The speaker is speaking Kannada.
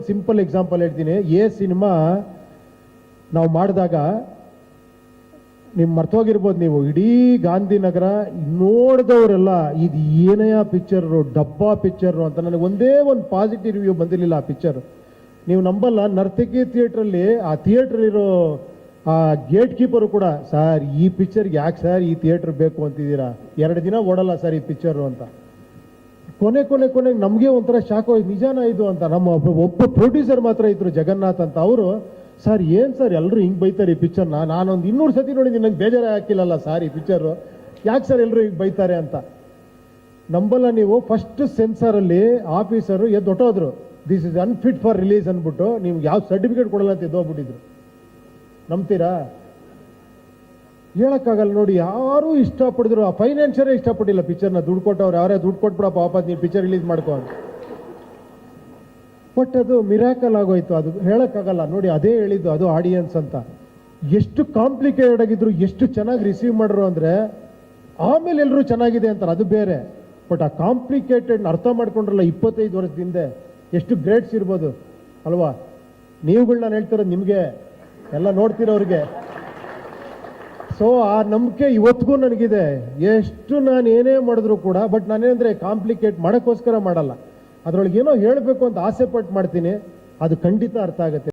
ಸಿಂಪಲ್ ಎಕ್ಸಾಂಪಲ್ ಹೇಳ್ತೀನಿ. ಎ ಸಿನಿಮಾ ನಾವು ಮಾಡಿದಾಗ ನೀವು ಮರ್ತೋಗಿರ್ಬೋದು, ನೀವು ಇಡೀ ಗಾಂಧಿನಗರ ನೋಡಿದವರೆಲ್ಲ ಇದು ಏನಯ್ಯ ಪಿಕ್ಚರು, ಡಬ್ಬಾ ಪಿಕ್ಚರು ಅಂತ. ನನಗೆ ಒಂದೇ ಒಂದು ಪಾಸಿಟಿವ್ ರಿವ್ಯೂ ಬಂದಿರಲಿಲ್ಲ ಆ ಪಿಕ್ಚರ್. ನೀವು ನಂಬಲ್ಲ, ನರ್ತಕಿ ಥಿಯೇಟ್ರಲ್ಲಿ ಆ ಥಿಯೇಟ್ರಲ್ಲಿರೋ ಆ ಗೇಟ್ ಕೀಪರು ಕೂಡ, ಸರ್ ಈ ಪಿಕ್ಚರ್ಗೆ ಯಾಕೆ ಸರ್ ಈ ಥಿಯೇಟ್ರ್ ಬೇಕು ಅಂತಿದ್ದೀರಾ, 2 ದಿನ ಓಡಲ್ಲ ಸರ್ ಈ ಪಿಕ್ಚರು ಅಂತ. ಕೊನೆಗೆ ನಮಗೆ ಒಂಥರ ಶಾಕ್ ಹೋಯ್ತು, ನಿಜಾನ ಇದು ಅಂತ. ನಮ್ಮ ಒಬ್ಬ ಪ್ರೊಡ್ಯೂಸರ್ ಮಾತ್ರ ಇದ್ರು, ಜಗನ್ನಾಥ್ ಅಂತ. ಅವರು, ಸರ್ ಏನು ಸರ್ ಎಲ್ಲರೂ ಹಿಂಗೆ ಬೈತಾರೆ ಈ ಪಿಕ್ಚರ್ನ, ನಾನೊಂದು 200 ಸತಿ ನೋಡಿದ್ದೀನಿ, ನಂಗೆ ಬೇಜಾರೇ ಹಾಕಿಲ್ಲಲ್ಲ ಸರ್ ಈ ಪಿಕ್ಚರು, ಯಾಕೆ ಸರ್ ಎಲ್ಲರೂ ಹಿಂಗೆ ಬೈತಾರೆ ಅಂತ. ನಂಬಲ್ಲ ನೀವು, ಫಸ್ಟ್ ಸೆನ್ಸಾರಲ್ಲಿ ಆಫೀಸರು ಹೊಟ್ಟೋದ್ರು, this is unfit for release ಅಂದ್ಬಿಟ್ಟು ನಿಮ್ಗೆ ಯಾವ ಸರ್ಟಿಫಿಕೇಟ್ ಕೊಡಲ್ಲ ಅಂತ ಎದ್ದೋಗ್ಬಿಟ್ಟಿದ್ರು. ನಂಬ್ತೀರಾ? ಹೇಳಕ್ಕಾಗಲ್ಲ ನೋಡಿ. ಯಾರೂ ಇಷ್ಟಪಡಿದ್ರು, ಆ ಫೈನಾನ್ಷಿಯರೇ ಇಷ್ಟಪಟ್ಟಿಲ್ಲ ಪಿಕ್ಚರ್ನ. ದುಡ್ಡು ಕೊಟ್ಟವ್ರು ಯಾರೇ, ದುಡ್ಡು ಕೊಟ್ಬಿಡಪ್ಪ ವಾಪಸ್ ನೀವು ಪಿಕ್ಚರ್ ರಿಲೀಸ್ ಮಾಡ್ಕೊ ಅಂತ. ಬಟ್ ಅದು ಮಿರಾಕಲ್ ಆಗೋಯ್ತು. ಅದು ಹೇಳಕ್ಕಾಗಲ್ಲ ನೋಡಿ. ಅದೇ ಹೇಳಿದ್ದು, ಅದು ಆಡಿಯನ್ಸ್ ಅಂತ. ಎಷ್ಟು ಕಾಂಪ್ಲಿಕೇಟೆಡ್ ಆಗಿದ್ರು, ಎಷ್ಟು ಚೆನ್ನಾಗಿ ರಿಸೀವ್ ಮಾಡ್ರು ಅಂದರೆ ಆಮೇಲೆ ಎಲ್ಲರೂ ಚೆನ್ನಾಗಿದೆ ಅಂತಾರೆ, ಅದು ಬೇರೆ. ಬಟ್ ಆ ಕಾಂಪ್ಲಿಕೇಟೆಡ್ ಅರ್ಥ ಮಾಡ್ಕೊಂಡ್ರಲ್ಲ 25 ವರ್ಷದಿಂದ, ಎಷ್ಟು ಗ್ರೇಟ್ಸ್ ಇರ್ಬೋದು ಅಲ್ವಾ? ನೀವುಗಳು ನಾನು ಹೇಳ್ತಿರೋದು ನಿಮಗೆ, ಎಲ್ಲ ನೋಡ್ತಿರೋರಿಗೆ. ಸೊ ಆ ನಂಬಿಕೆ ಇವತ್ತಿಗೂ ನನಗಿದೆ. ಎಷ್ಟು ನಾನು ಏನೇ ಮಾಡಿದ್ರು ಕೂಡ, ಬಟ್ ನಾನೇನಂದರೆ ಕಾಂಪ್ಲಿಕೇಟ್ ಮಾಡೋಕ್ಕೋಸ್ಕರ ಮಾಡಲ್ಲ, ಅದರೊಳಗೆ ಏನೋ ಹೇಳಬೇಕು ಅಂತ ಆಸೆ ಪಟ್ಟು ಮಾಡ್ತೀನಿ, ಅದು ಖಂಡಿತ ಅರ್ಥ ಆಗುತ್ತೆ.